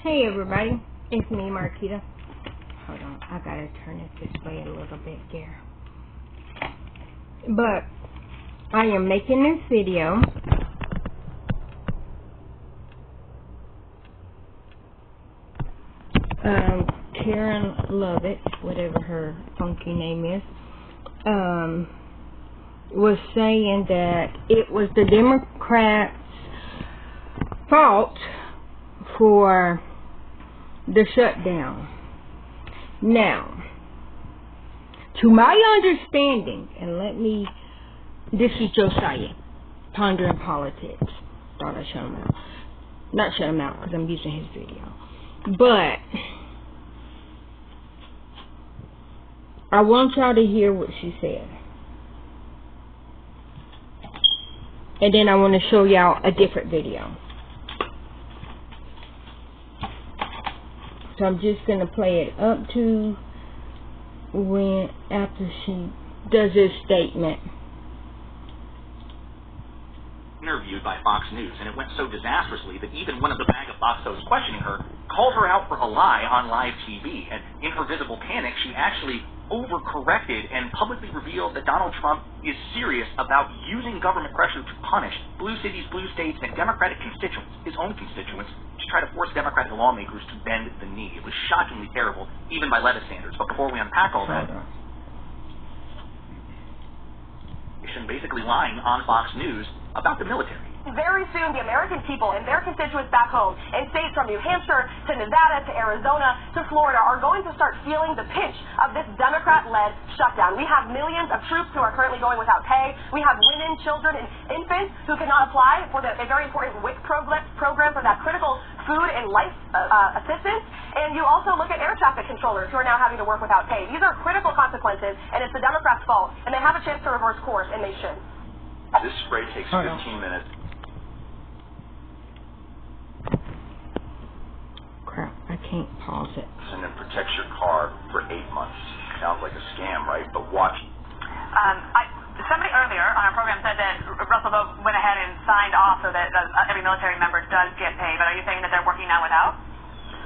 Hey everybody, it's me, Marquita. Hold on, I gotta turn it this way a little bit here. But I am making this video Karen Lovett, whatever her funky name is, was saying that it was the Democrats' fault for the shutdown. Now, to my understanding, and this is Josiah, Pondering Politics. Thought I'd shut him out. Not shut him out, because I'm using his video. But I want y'all to hear what she said. And then I want to show y'all a different video. So I'm just going to play it up to after she does this statement. Interviewed by Fox News, and it went so disastrously that even one of the bag of Fox hosts questioning her called her out for a lie on live TV. And in her visible panic, she actually overcorrected and publicly revealed that Donald Trump is serious about using government pressure to punish blue cities, blue states, and Democratic constituents, his own constituents, to try to force Democratic lawmakers to bend the knee. It was shockingly terrible, even by leftist standards. But before we unpack all that, basically lying on Fox News about the military. Very soon, the American people and their constituents back home in states from New Hampshire to Nevada to Arizona to Florida are going to start feeling the pinch of this Democrat-led shutdown. We have millions of troops who are currently going without pay. We have women, children, and infants who cannot apply for a very important WIC program for that critical food and life assistance. And you also look at air traffic controllers who are now having to work without pay. These are critical consequences, and it's the Democrats' fault. And they have a chance to reverse course, and they should. This spray takes 15 minutes. Crap, I can't pause it. And it protects your car for 8 months. Sounds like a scam, right? But watch. Somebody earlier on our program said that Russell Vogt went ahead and signed off so that every military member does get paid. But are you saying that they're working now without?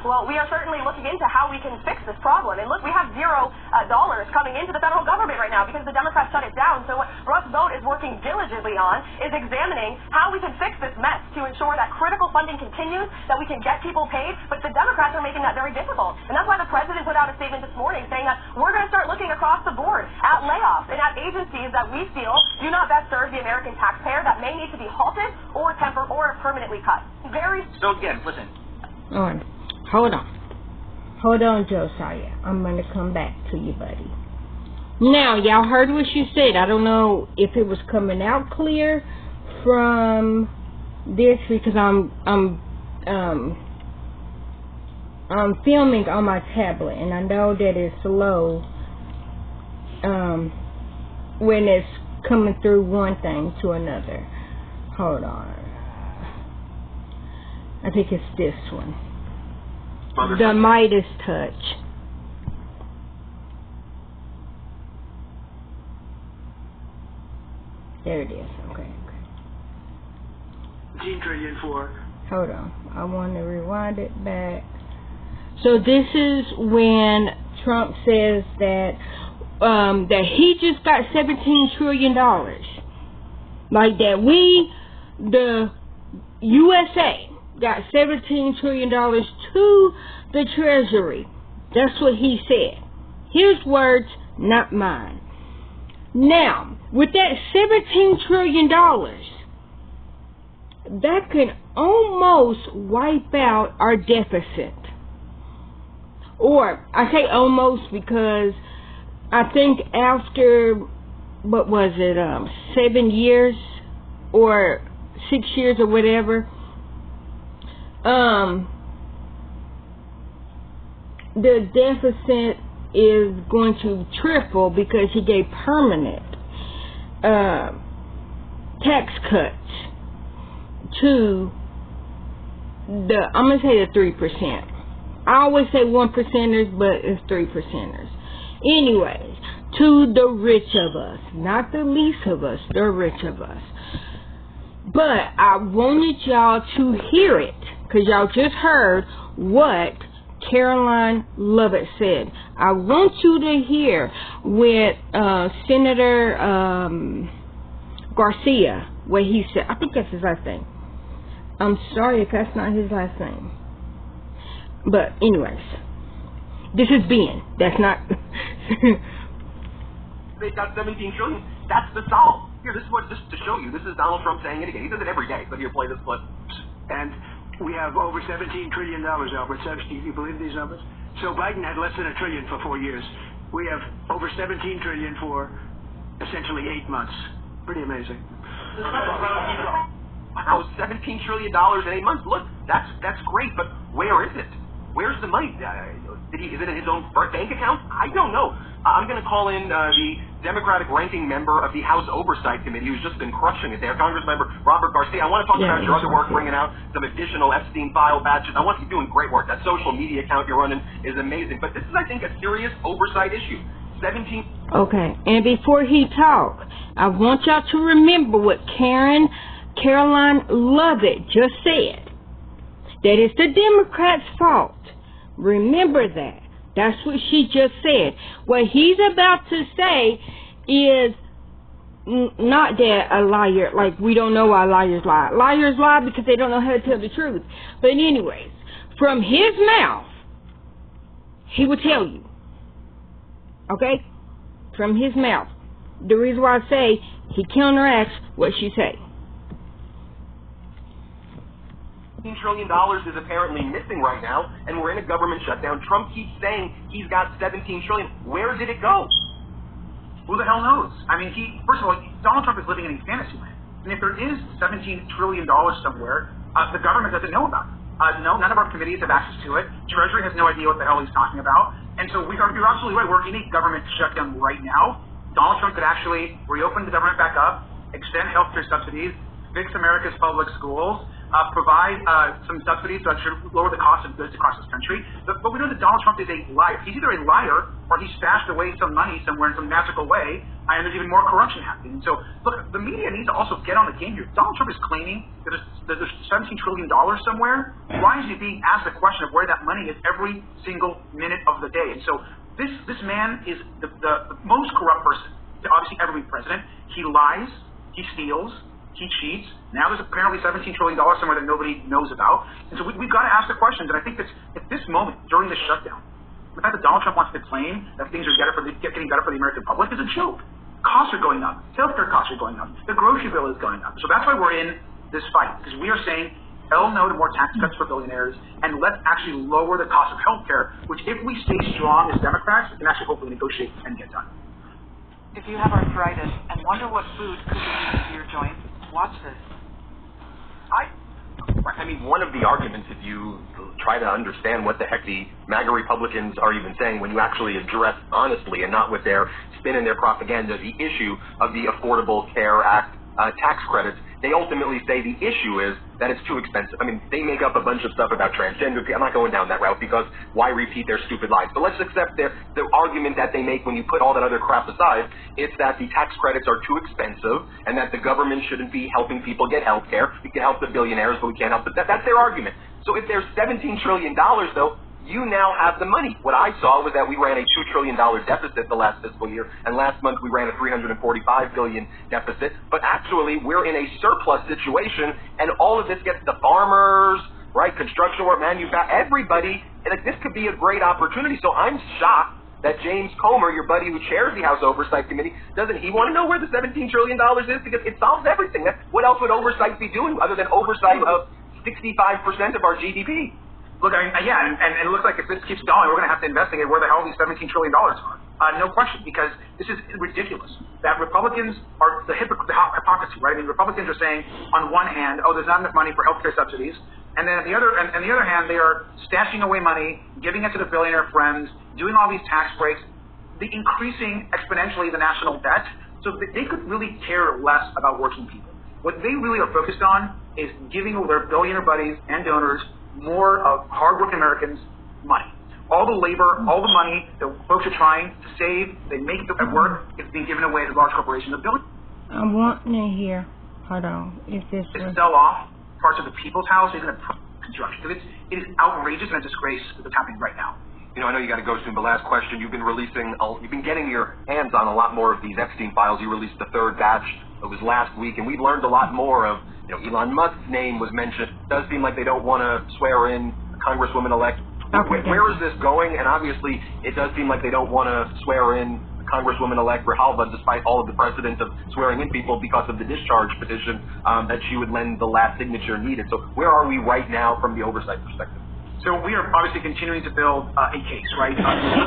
Well, we are certainly looking into how we can fix this problem. And look, we have $0 coming into the federal government right now because the Democrats shut it down. So what Russ Vogt is working diligently on is examining how we can fix this mess to ensure that critical funding continues, that we can get people paid. But the Democrats are making that very difficult. And that's why the president put out a statement this morning saying that we're going to start looking across the board at layoffs and at agencies that we feel do not best serve the American taxpayer that may need to be halted or permanently cut. So again, listen. All right. Hold on, Josiah. I'm going to come back to you, buddy. Now, y'all heard what she said. I don't know if it was coming out clear from this because I'm filming on my tablet, and I know that it's slow when it's coming through one thing to another. Hold on. I think it's this one. The Midas touch. There it is. Okay. Hold on. I want to rewind it back. So this is when Trump says that that he just got $17 trillion. Like that the USA got $17 trillion to the Treasury. That's what he said. His words, not mine. Now, with that $17 trillion, that can almost wipe out our deficit. Or, I say almost because I think after, 7 years or 6 years or whatever, the deficit is going to triple because he gave permanent tax cuts to I'm going to say the 3%. I always say 1%ers, but it's 3%ers. Anyways, to the rich of us, not the least of us, the rich of us. But I wanted y'all to hear it, because y'all just heard what Caroline Lovett said. I want you to hear with Senator Garcia, where he said, I think that's his last name. I'm sorry if that's not his last name. But anyways, this is Ben. That's not... They got 17 trillion. That's the solve. Here, this is what, just to show you, this is Donald Trump saying it again. He does it every day, but here, play this clip. And we have over $17 trillion, Albert. Do you believe these numbers? So Biden had less than $1 trillion for 4 years. We have over 17 trillion for essentially 8 months. Pretty amazing. Wow, $17 trillion in 8 months. Look, that's great, but where is it? Where's the money? Is it in his own bank account? I don't know. I'm going to call in the Democratic ranking member of the House Oversight Committee, who's just been crushing it there, Congressmember Robert Garcia. I want to talk about your other work, bringing out some additional Epstein file batches. I want you doing great work. That social media account you're running is amazing. But this is, I think, a serious oversight issue. 17. Okay, and before he talks, I want y'all to remember what Caroline Lovett just said. That it's the Democrats' fault. Remember that. That's what she just said. What he's about to say is not that a liar, like we don't know why liars lie. Liars lie because they don't know how to tell the truth. But anyways, from his mouth, he will tell you. Okay? From his mouth. The reason why I say he counteracts what she say. $17 trillion is apparently missing right now, and we're in a government shutdown. Trump keeps saying he's got $17 trillion. Where did it go? Who the hell knows? I mean, first of all, Donald Trump is living in a fantasy land. And if there is $17 trillion somewhere, the government doesn't know about it. No, none of our committees have access to it. Treasury has no idea what the hell he's talking about. And so you're absolutely right. We're in a government shutdown right now. Donald Trump could actually reopen the government back up, extend health care subsidies, fix America's public schools, provide some subsidies that should lower the cost of goods across this country. But we know that Donald Trump is a liar. He's either a liar or he stashed away some money somewhere in some magical way, and there's even more corruption happening. So, look, the media needs to also get on the game here. Donald Trump is claiming that there's $17 trillion somewhere. Why is he being asked the question of where that money is every single minute of the day? And so this man is the most corrupt person to obviously ever be president. He lies. He steals. He cheats. Now there's apparently $17 trillion somewhere that nobody knows about. And so we've got to ask the questions. And I think that at this moment, during this shutdown, the fact that Donald Trump wants to claim that things are getting better for the American public is a joke. Costs are going up. Healthcare costs are going up. The grocery bill is going up. So that's why we're in this fight, because we are saying, hell no to more tax cuts for billionaires, and let's actually lower the cost of healthcare, which if we stay strong as Democrats, we can actually hopefully negotiate and get done. If you have arthritis and wonder what food could be used for your joints, watch this. I mean, one of the arguments, if you try to understand what the heck the MAGA Republicans are even saying, when you actually address honestly and not with their spin and their propaganda, the issue of the Affordable Care Act tax credits, they ultimately say the issue is that it's too expensive. I mean, they make up a bunch of stuff about transgender people. I'm not going down that route because why repeat their stupid lies? But let's accept the argument that they make when you put all that other crap aside. It's that the tax credits are too expensive and that the government shouldn't be helping people get health care. We can help the billionaires, but we can't help that's their argument. So if there's $17 trillion, though, you now have the money. What I saw was that we ran a $2 trillion deficit the last fiscal year, and last month we ran a $345 billion deficit. But actually, we're in a surplus situation, and all of this gets the farmers, right, construction work, everybody. Like, this could be a great opportunity. So I'm shocked that James Comer, your buddy who chairs the House Oversight Committee, doesn't he want to know where the $17 trillion is? Because it solves everything. What else would oversight be doing other than oversight of 65% of our GDP? Look, and it looks like if this keeps going, we're going to have to investigate where the hell these $17 trillion are. No question, because this is ridiculous. That Republicans are the hypocrisy, right? I mean, Republicans are saying on one hand, oh, there's not enough money for healthcare subsidies, and then on the other hand, they are stashing away money, giving it to the billionaire friends, doing all these tax breaks, increasing exponentially the national debt. So they could really care less about working people. What they really are focused on is giving their billionaire buddies and donors more of hardworking Americans' money. All the labor, all the money that folks are trying to save, they make it at work, it's being given away to large corporations. I want to hear, hold on, is this sell off parts of the People's House, even construction. Because it is outrageous and a disgrace that's happening right now. You know, I know you got to go soon, but last question. You've been getting your hands on a lot more of these Epstein files. You released the third batch. It was last week, and we've learned a lot more of, Elon Musk's name was mentioned. It does seem like they don't want to swear in Congresswoman-elect. Okay, where is this going? And obviously, it does seem like they don't want to swear in Congresswoman-elect Grijalva, despite all of the precedent of swearing in people because of the discharge petition that she would lend the last signature needed. So where are we right now from the oversight perspective? So we are obviously continuing to build a case, right?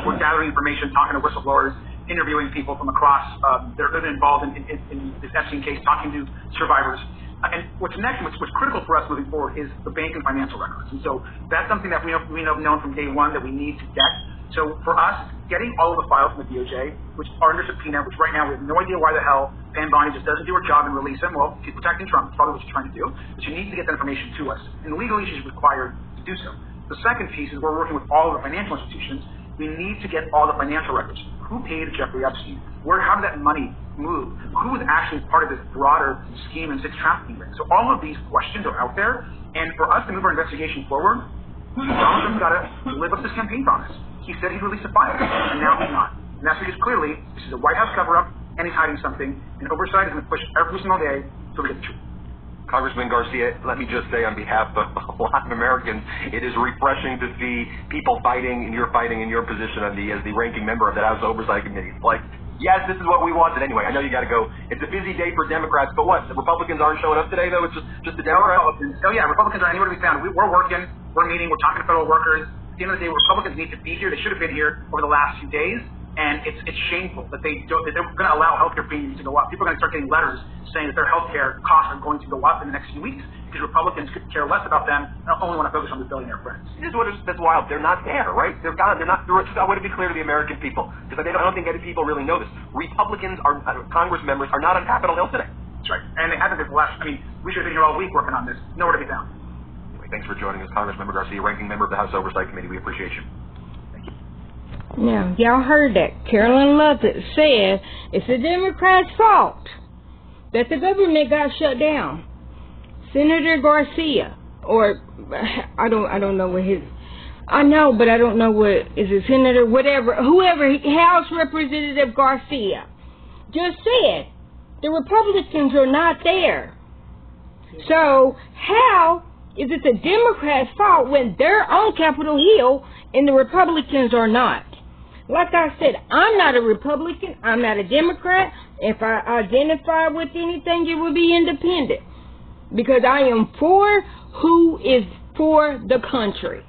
We're gathering information, talking to whistleblowers, interviewing people from across that have been involved in this Epstein case, talking to survivors. And what's next, what's critical for us moving forward, is the bank and financial records. And so that's something that we have known from day one that we need to get. So for us, getting all of the files from the DOJ, which are under subpoena, which right now we have no idea why the hell Pam Bondi just doesn't do her job and release them. Well, she's protecting Trump. That's probably what she's trying to do. But she needs to get that information to us. And legally, she's required to do so. The second piece is we're working with all of the financial institutions. We need to get all the financial records. Who paid Jeffrey Epstein? How did that money move? Who was actually part of this broader scheme and sex trafficking ring? So all of these questions are out there, and for us to move our investigation forward, Donald Trump's got to live up to his campaign promise. He said he'd release the file, and now he's not. And that's because clearly this is a White House cover-up, and he's hiding something, and oversight is going to push every single day to get the truth. Congressman Garcia, let me just say on behalf of a lot of Americans, it is refreshing to see people fighting, and you're fighting in your position as the ranking member of the House Oversight Committee. It's like, yes, this is what we wanted. Anyway, I know you got to go. It's a busy day for Democrats, but what? The Republicans aren't showing up today, though? It's just the Democrats? Oh, yeah, Republicans are anywhere to be found. We're working, we're meeting, we're talking to federal workers. At the end of the day, Republicans need to be here. They should have been here over the last few days. And it's shameful that they're going to allow healthcare premiums to go up. People are going to start getting letters saying that their healthcare costs are going to go up in the next few weeks because Republicans could care less about them and only want to focus on their billionaire friends. This is that's wild. They're not there, right? They're gone. They're not. I want to be clear to the American people, because I don't think any people really know this. Republicans, Congress members, are not on Capitol Hill today. That's right. And they haven't been last. We should have been here all week working on this. Nowhere to be found. Anyway, thanks for joining us, Congressmember Garcia, ranking member of the House Oversight Committee. We appreciate you. Now, y'all heard that. Carolyn Lovett said it's the Democrats' fault that the government got shut down. Senator Garcia, or I don't know what his, I know, but I don't know what, is it Senator, whatever, whoever, House Representative Garcia just said the Republicans are not there. So how is it the Democrats' fault when they're on Capitol Hill and the Republicans are not? Like I said, I'm not a Republican. I'm not a Democrat. If I identify with anything, it would be independent. Because I am for who is for the country.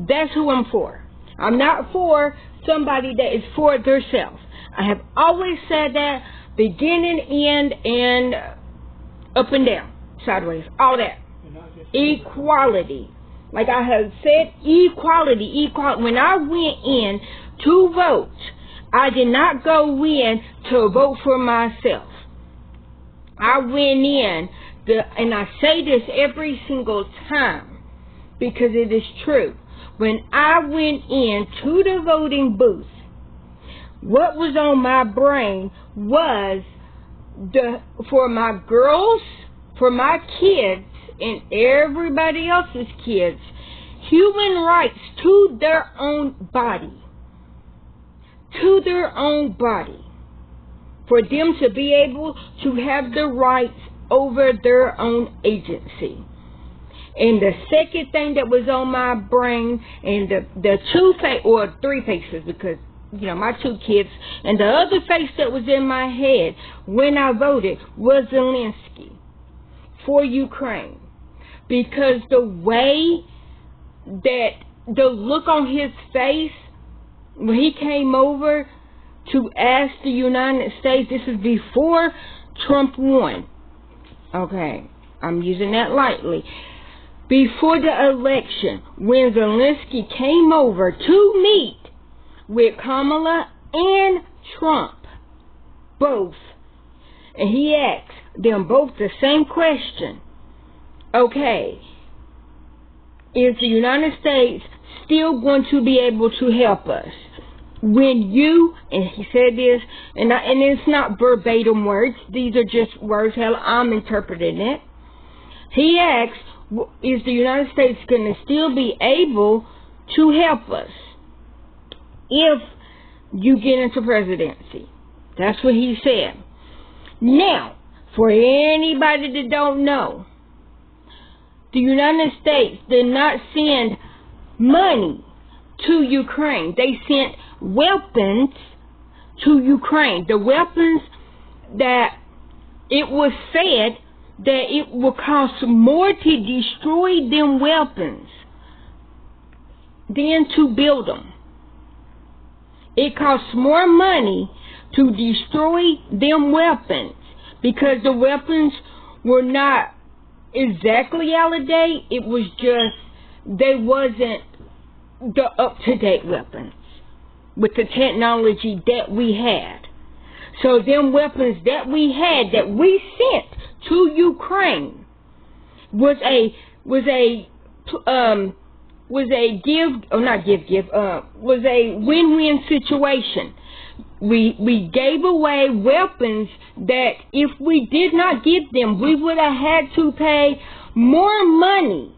That's who I'm for. I'm not for somebody that is for themselves. I have always said that, beginning, end, and up and down, sideways, all that. Equality. Like I have said, equality. When I went in to vote, I did not go in to vote for myself. I went in, and I say this every single time because it is true. When I went in to the voting booth, what was on my brain was for my girls, for my kids, and everybody else's kids, human rights to their own body. To their own body. For them to be able to have the rights over their own agency. And the second thing that was on my brain, and the three faces, because my two kids, and the other face that was in my head when I voted was Zelensky for Ukraine. Because the way that the look on his face when he came over to ask the United States, this is before Trump won. Okay, I'm using that lightly. Before the election, when Zelensky came over to meet with Kamala and Trump, both, and he asked them both the same question. Okay, is the United States still going to be able to help us? When you, and he said this, and it's not verbatim words, these are just words, hell, I'm interpreting it. He asked, is the United States going to still be able to help us if you get into presidency? That's what he said. Now, for anybody that don't know, the United States did not send money to Ukraine. They sent weapons to Ukraine. The weapons that it was said that it will cost more to destroy them weapons than to build them. It costs more money to destroy them weapons because the weapons were not exactly out of date. It was just, they wasn't the up-to-date weapons with the technology that we had. So them weapons that we had, that we sent to Ukraine, was a win-win situation. We gave away weapons that if we did not give them, we would have had to pay more money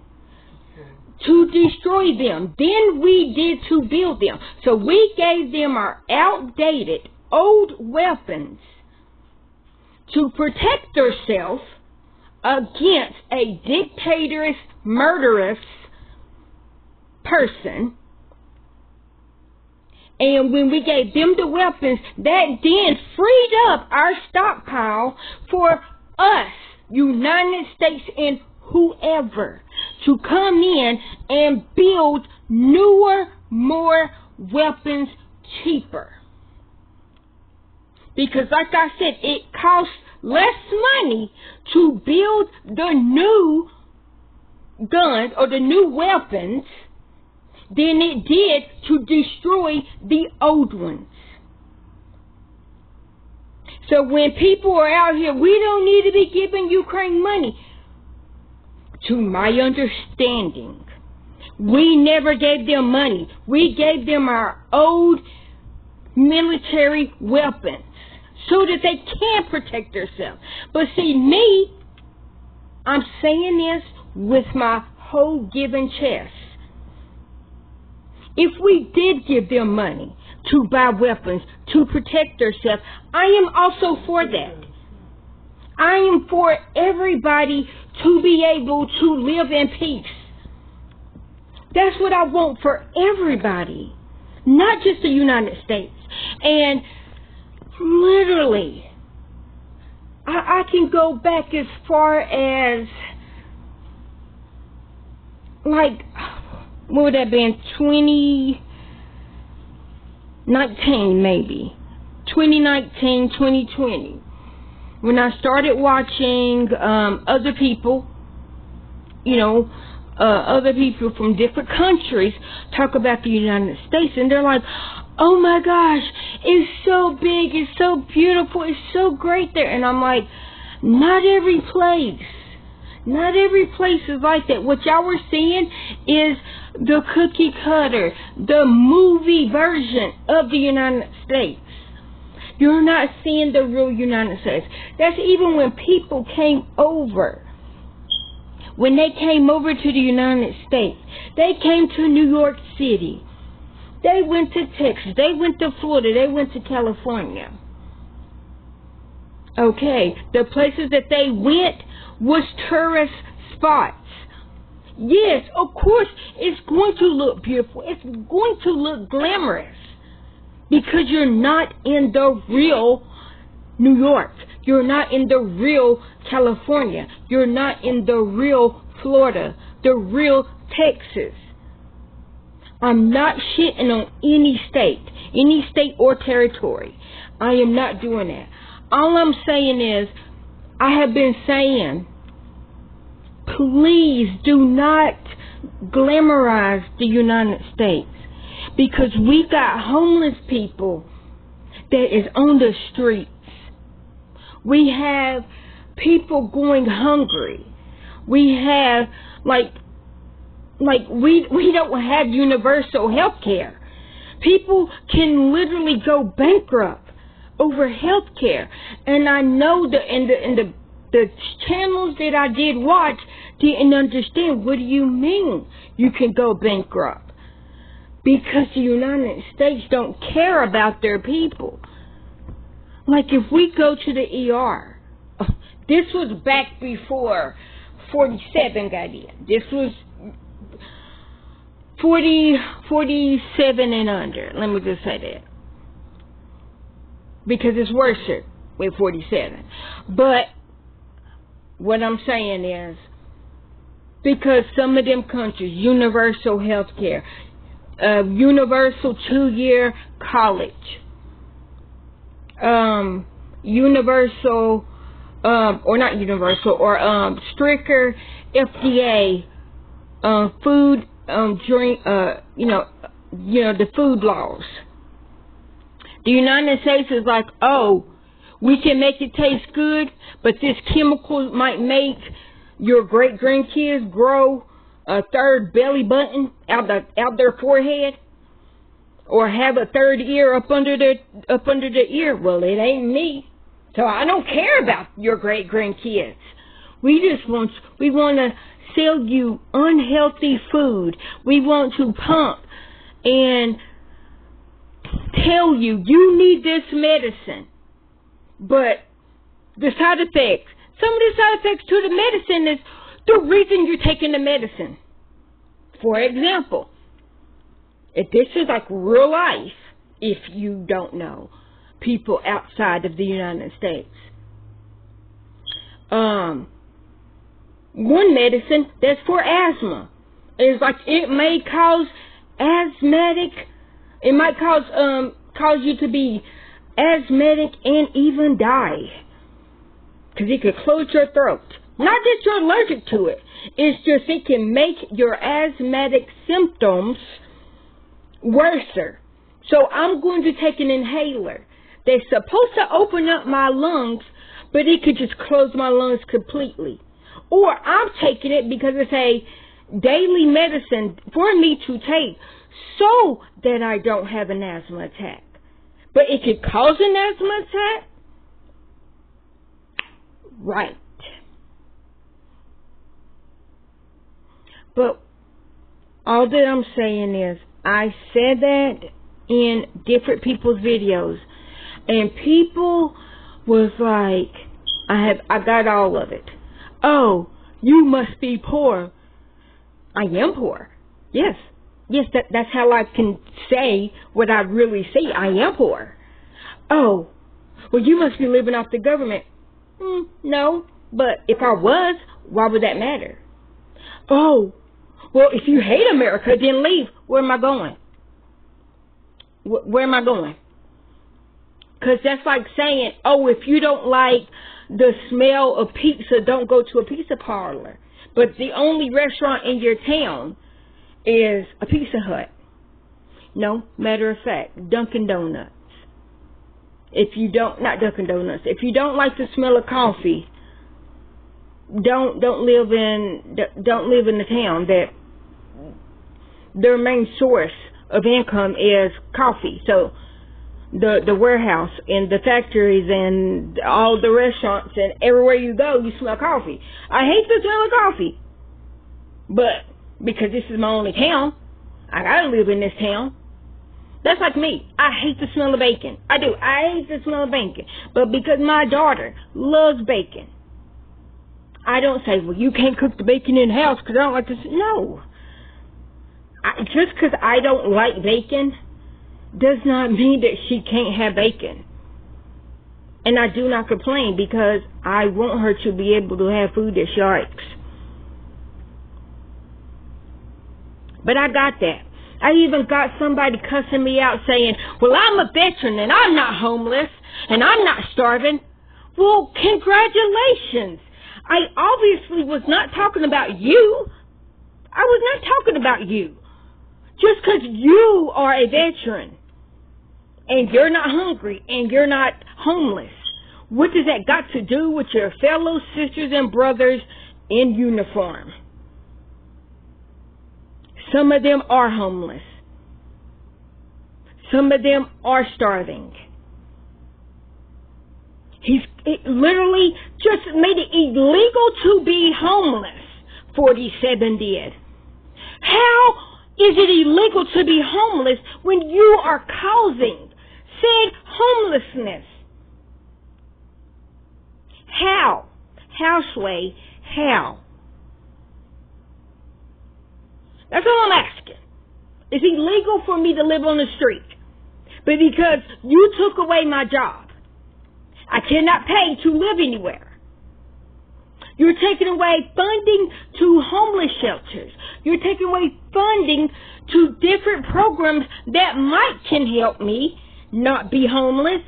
to destroy them than we did to build them. So we gave them our outdated, old weapons to protect ourselves against a dictatorous, murderous person. And when we gave them the weapons, that then freed up our stockpile for us, United States and whoever, to come in and build newer, more weapons cheaper. Because like I said, it costs less money to build the new guns or the new weapons than it did to destroy the old ones. So when people are out here, we don't need to be giving Ukraine money. To my understanding, we never gave them money. We gave them our old military weapons so that they can protect themselves. But see, me, I'm saying this with my whole given chest. If we did give them money to buy weapons to protect ourselves, I am also for that. I am for everybody to be able to live in peace. That's what I want for everybody, not just the United States. And literally, I can go back as far as, like, what would that have been, 2019 maybe, 2019, 2020. When I started watching other people, other people from different countries talk about the United States, and they're like, oh my gosh, it's so big, it's so beautiful, it's so great there. And I'm like, not every place is like that. What y'all were seeing is the cookie cutter, the movie version of the United States. You're not seeing the real United States. That's even when people came over. When they came over to the United States, they came to New York City. They went to Texas. They went to Florida. They went to California. Okay, the places that they went was tourist spots. Yes, of course, it's going to look beautiful. It's going to look glamorous. Because you're not in the real New York. You're not in the real California. You're not in the real Florida. The real Texas. I'm not shitting on any state or territory. I am not doing that. All I'm saying is, I have been saying, please do not glamorize the United States. Because we got homeless people that is on the streets. We have people going hungry. We have, we don't have universal health care. People can literally go bankrupt over health care. And I know the channels that I did watch, didn't understand. What do you mean you can go bankrupt? Because the United States don't care about their people. Like if we go to the ER, this was back before 47 got in. This was 47 and under. Let me just say that. Because it's worse with 47. But what I'm saying is, because some of them countries, universal health care, universal 2-year college, universal, or not universal, or stricter FDA food, drink, the food laws. The United States is like, oh, we can make it taste good, but this chemical might make your great-grandkids grow a third belly button out their forehead, or have a third ear up under the ear. Well, it ain't me, so I don't care about your great-grandkids. We want to sell you unhealthy food. We want to pump and tell you need this medicine. But the side effects, some of the side effects to the medicine is the reason you're taking the medicine. For example, if this is like real life, if you don't know, people outside of the United States. One medicine that's for asthma is like, it may cause asthmatic, it might cause you to be asthmatic and even die, because it could close your throat. Not that you're allergic to it, it's just it can make your asthmatic symptoms worse. So I'm going to take an inhaler that's supposed to open up my lungs, but it could just close my lungs completely. Or I'm taking it because it's a daily medicine for me to take so that I don't have an asthma attack. But it could cause an asthma attack? Right. But all that I'm saying is, I said that in different people's videos, and people was like, I got all of it. Oh, you must be poor. I am poor. Yes, that's how I can say what I really say. I am poor. Oh, well, you must be living off the government. No, but if I was, why would that matter? Oh, well, if you hate America, then leave. Where am I going? Where am I going? Because that's like saying, oh, if you don't like the smell of pizza, don't go to a pizza parlor. But the only restaurant in your town is a Pizza Hut. No, matter of fact, Dunkin' Donuts. If you don't like the smell of coffee, don't live in the town that their main source of income is coffee. So the warehouse and the factories and all the restaurants and everywhere you go, you smell coffee. I hate the smell of coffee, but because this is my only town, I gotta live in this town. That's like me. I hate the smell of bacon. I do. I hate the smell of bacon. But because my daughter loves bacon, I don't say, well, you can't cook the bacon in the house because I don't like this. No. Just because I don't like bacon does not mean that she can't have bacon. And I do not complain because I want her to be able to have food that she likes. But I got that. I even got somebody cussing me out saying, well, I'm a veteran and I'm not homeless and I'm not starving. Well, congratulations. I obviously was not talking about you. I was not talking about you. Just because you are a veteran and you're not hungry and you're not homeless, what does that got to do with your fellow sisters and brothers in uniform? Some of them are homeless. Some of them are starving. It literally just made it illegal to be homeless 47 did. How is it illegal to be homeless when you are causing said homelessness? How? How, Sway? How? That's all I'm asking. It's illegal for me to live on the street. But because you took away my job, I cannot pay to live anywhere. You're taking away funding to homeless shelters. You're taking away funding to different programs that can help me not be homeless.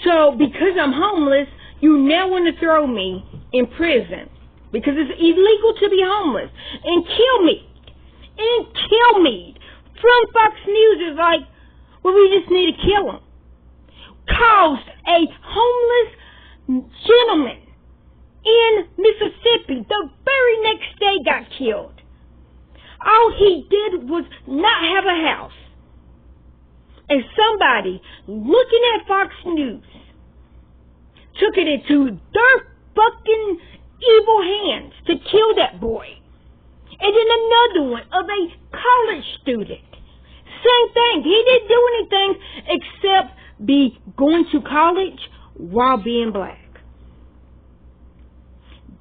So because I'm homeless, you now want to throw me in prison because it's illegal to be homeless and kill me. And kill me. From Fox News is like, well, we just need to kill him. Caused a homeless gentleman in Mississippi the very next day got killed. All he did was not have a house. And somebody looking at Fox News took it into their fucking evil hands to kill that boy. And then another one of a college student. Same thing. He didn't do anything except be going to college while being black.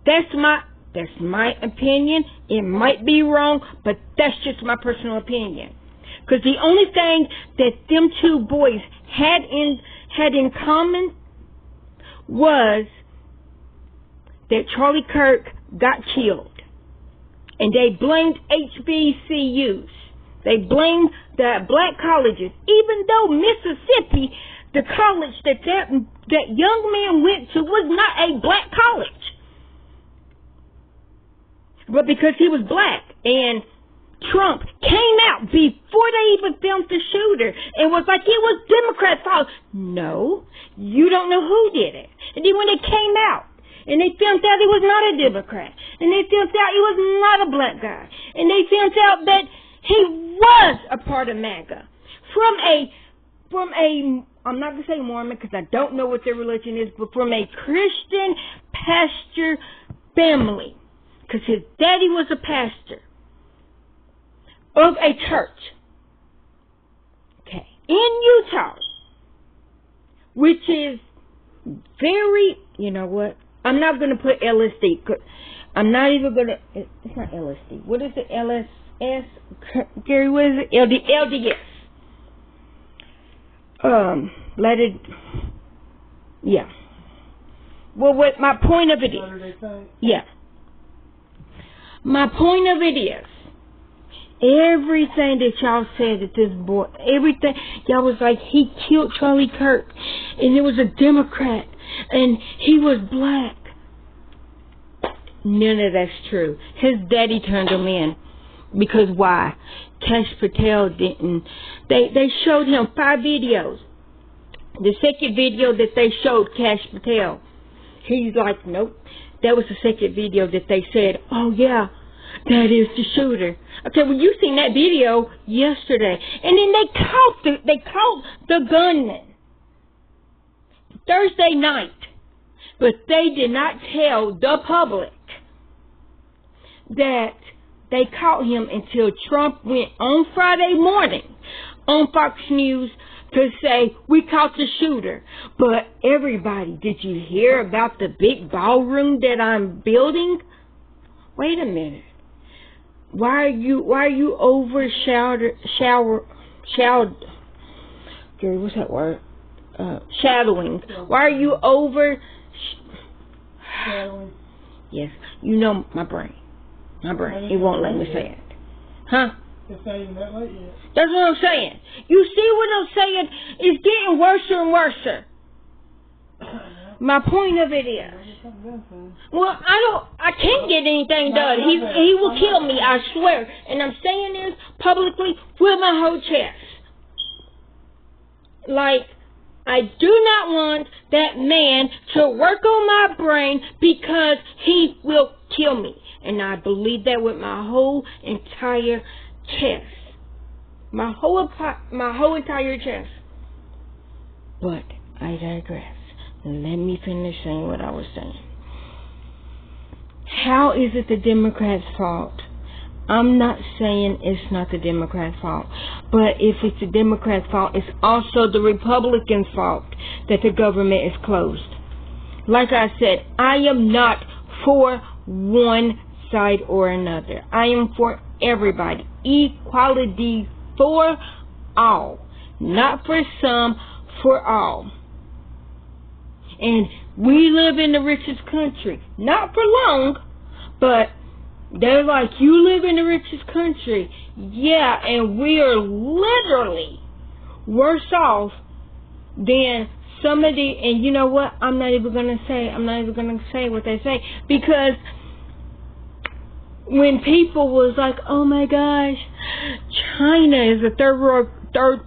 That's my opinion. It might be wrong, but that's just my personal opinion. Because the only thing that them two boys had in common was that Charlie Kirk got killed. And they blamed HBCUs. They blamed the black colleges. Even though Mississippi, the college that young man went to was not a black college. But because he was black and Trump came out before they even filmed the shooter and was like, it was Democrats' fault. No, you don't know who did it. And then when it came out, and they found out he was not a Democrat. And they found out he was not a black guy. And they found out that he was a part of MAGA. From a I'm not going to say Mormon because I don't know what their religion is, but from a Christian pastor family. Because his daddy was a pastor of a church. Okay. In Utah. Which is very, you know what? I'm not going to put LSD. I'm not even going to... It's not LSD. What is it? LSS? Gary, what is it? LDS. Let it... Yeah. Well, what my point of it is... Yeah. My point of it is... Everything that y'all said that this boy... Everything... Y'all was like, he killed Charlie Kirk. And it was a Democrat. And he was black. None of that's true. His daddy turned him in. Because why? Kash Patel didn't. They showed him 5 videos. The second video that they showed Kash Patel, he's like, nope. That was the second video that they said, oh yeah, that is the shooter. Okay, well you seen that video yesterday. And then they caught the gunman Thursday night. But they did not tell the public that they caught him until Trump went on Friday morning on Fox News to say, we caught the shooter. But everybody, did you hear about the big ballroom that I'm building? Wait a minute. Why are you Gary, what's that word? Shadowing. Why are you shadowing? Yes, you know my brain. It won't let me say it. Huh? It's not even that late yet. That's what I'm saying. You see what I'm saying? It's getting worse and worse. My point of it is, well, I can't get anything done. He will kill me, I swear. And I'm saying this publicly with my whole chest. Like, I do not want that man to work on my brain because he will kill me. And I believe that with my whole entire chest. My whole entire chest. But I digress. Let me finish saying what I was saying. how is it the Democrats' fault? I'm not saying it's not the Democrats' fault, but if it's the Democrats' fault, it's also the Republicans' fault that the government is closed. Like I said, I am not for one side or another. I am for everybody. Equality for all. Not for some, for all. And we live in the richest country. Not for long, but they're like, you live in the richest country. Yeah, and we are literally worse off than some of the, and you know what? I'm not even going to say what they say, because when people was like, oh my gosh, China is a third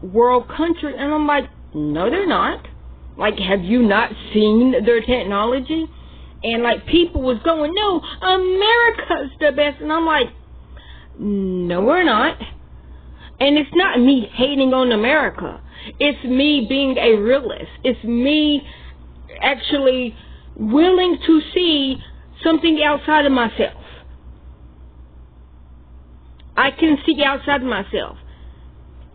world country, and I'm like, no, they're not. Like, have you not seen their technology? And like, people was going, no, America's the best, and I'm like, no, we're not. And it's not me hating on America. It's me being a realist. It's me actually willing to see something outside of myself. I can see outside of myself.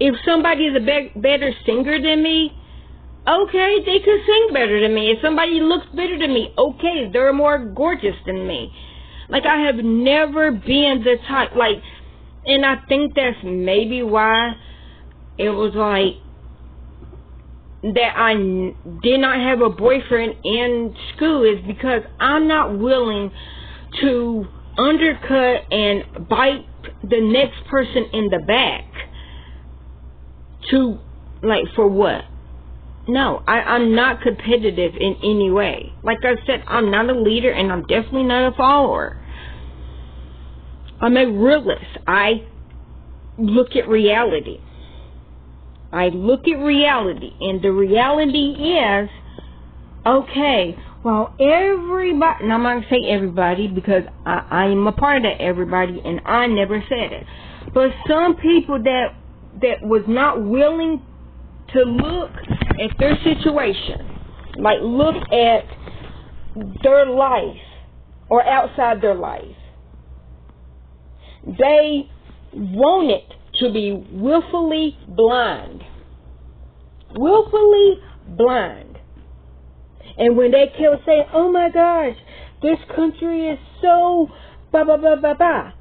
If somebody is a better singer than me, okay, they can sing better than me. If somebody looks better than me, okay, they're more gorgeous than me. Like, I have never been the type, like, and I think that's maybe why it was like that I did not have a boyfriend in school, is because I'm not willing to undercut and bite the next person in the back to, like, for what? No, I'm not competitive in any way. Like I said, I'm not a leader, and I'm definitely not a follower. I'm a realist. I look at reality. And the reality is, okay, well, everybody, and I'm not going to say everybody because I am a part of that everybody, and I never said it. But some people that was not willing to look at their situation, like look at their life or outside their life. They want it to be willfully blind. Willfully blind. And when they keep saying, oh my gosh, this country is so blah, blah, blah, blah, blah,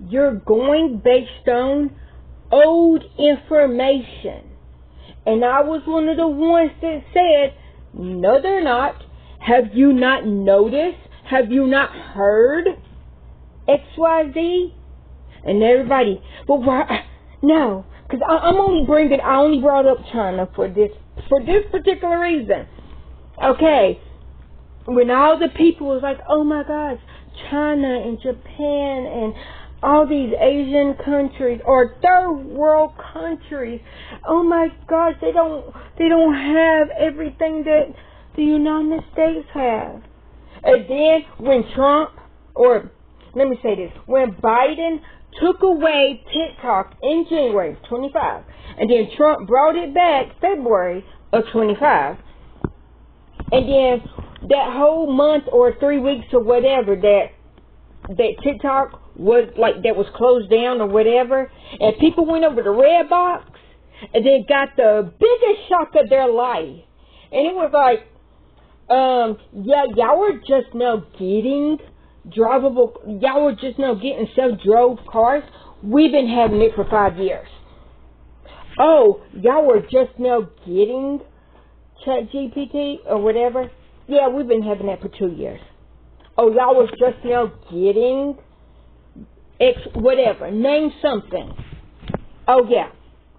you're going based on old information. And I was one of the ones that said, no, they're not. Have you not noticed? Have you not heard XYZ? And everybody, but why? No, because I only brought up China for this particular reason. Okay, when all the people was like, oh my gosh, China and Japan and all these Asian countries or third world countries, oh my gosh, they don't have everything that the United States have. And then when when Biden took away TikTok in January of 25, and then Trump brought it back February of 25, and then that whole month or 3 weeks or whatever that TikTok was like, that was closed down or whatever, and people went over to Redbox and they got the biggest shock of their life. And it was like, y'all were just now getting y'all were just now getting self-drove cars. We've been having it for 5 years. Oh, y'all were just now getting ChatGPT or whatever. Yeah, we've been having that for 2 years. Oh, y'all was just now getting X whatever. Name something. Oh yeah,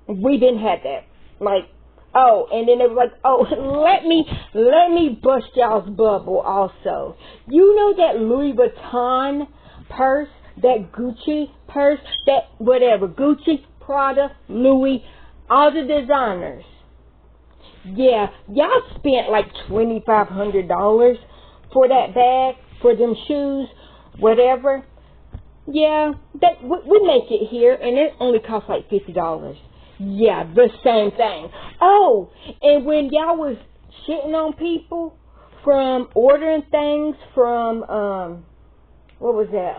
we didn't have that. Like, oh, and then they were like, oh, let me bust y'all's bubble also. You know that Louis Vuitton purse, that Gucci purse, that whatever, Gucci, Prada, Louis, all the designers. Yeah, y'all spent like $2,500 for that bag, for them shoes, whatever. Yeah, that we make it here, and it only costs like $50. Yeah, the same thing. Oh, and when y'all was shitting on people from ordering things from what was that?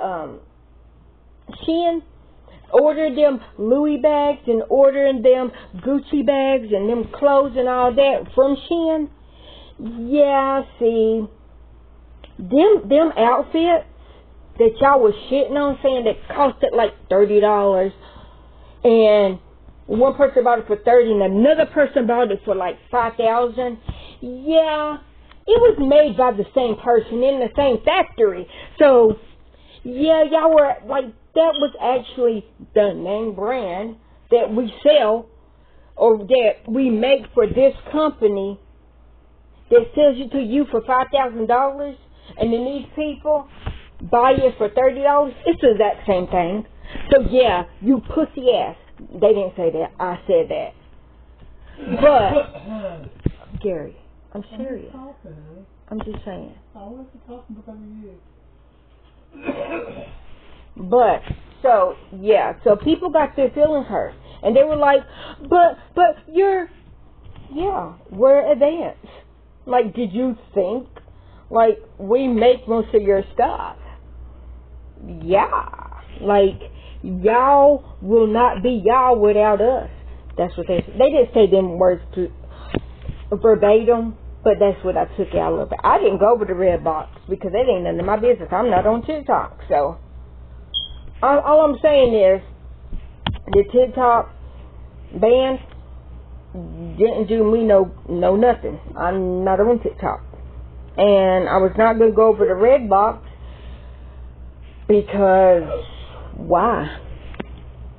Shein. Ordering them Louis bags and ordering them Gucci bags and them clothes and all that from Shein. Yeah, see, them outfits that y'all was shitting on, saying that costed like $30, and one person bought it for $30 and another person bought it for like $5,000. Yeah, it was made by the same person in the same factory. So, yeah, y'all were like, that was actually the name brand that we sell or that we make for this company that sells it to you for $5,000, and then these people buy it for $30. It's the exact same thing. So yeah, you pussy ass. They didn't say that. I said that. But Gary, I'm serious. I'm just saying. I wasn't talking because of you. But so yeah, so people got their feelings hurt, and they were like, but you're, yeah, we're advanced. Like, did you think like we make most of your stuff? Yeah, like y'all will not be y'all without us. That's what they didn't say them words to verbatim, but that's what I took out of it. I didn't go over the red box because that ain't none of my business. I'm not on TikTok, so. All I'm saying is, the TikTok ban didn't do me no nothing. I'm not on TikTok. And I was not going to go over the red box because, why?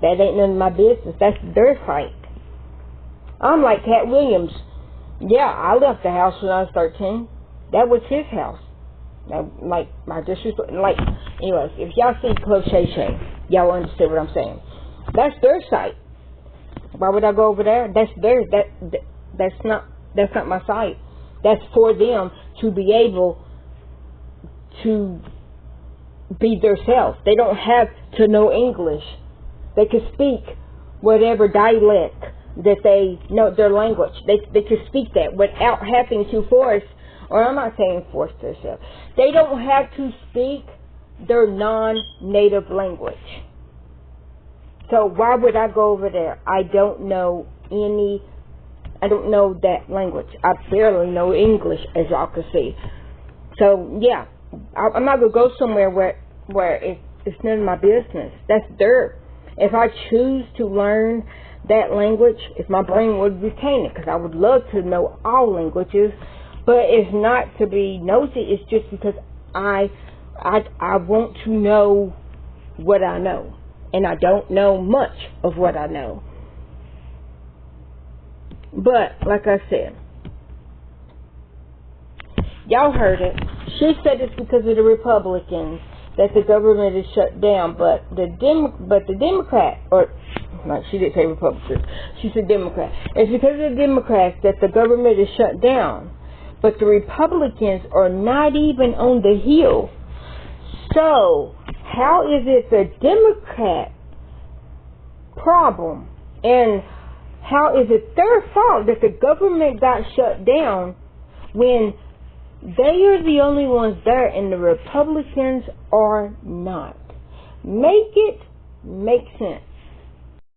That ain't none of my business. That's their fight. I'm like Cat Williams. Yeah, I left the house when I was 13. That was his house. Like, my disrespect, like, anyways, if y'all see Club Shay Shay, y'all understand what I'm saying. That's their site. Why would I go over there? That's theirs. That's not my site. That's for them to be able to be themselves. They don't have to know English. They can speak whatever dialect that they know, their language. They can speak that without having to force. Or I'm not saying force themselves. They don't have to speak their non-native language. So why would I go over there? I don't know that language. I barely know English, as y'all can see. So yeah, I'm not gonna go somewhere where it's none of my business. That's dirt. If I choose to learn that language, if my brain would retain it, because I would love to know all languages. But it's not to be nosy. It's just because I want to know what I know. And I don't know much of what I know. But, like I said, y'all heard it. She said it's because of the Republicans that the government is shut down. But the Democrat, or no, she didn't say Republicans. She said Democrat. It's because of the Democrats that the government is shut down. But the Republicans are not even on the hill. So, how is it the Democrat problem? And how is it their fault that the government got shut down when they are the only ones there and the Republicans are not? Make it make sense.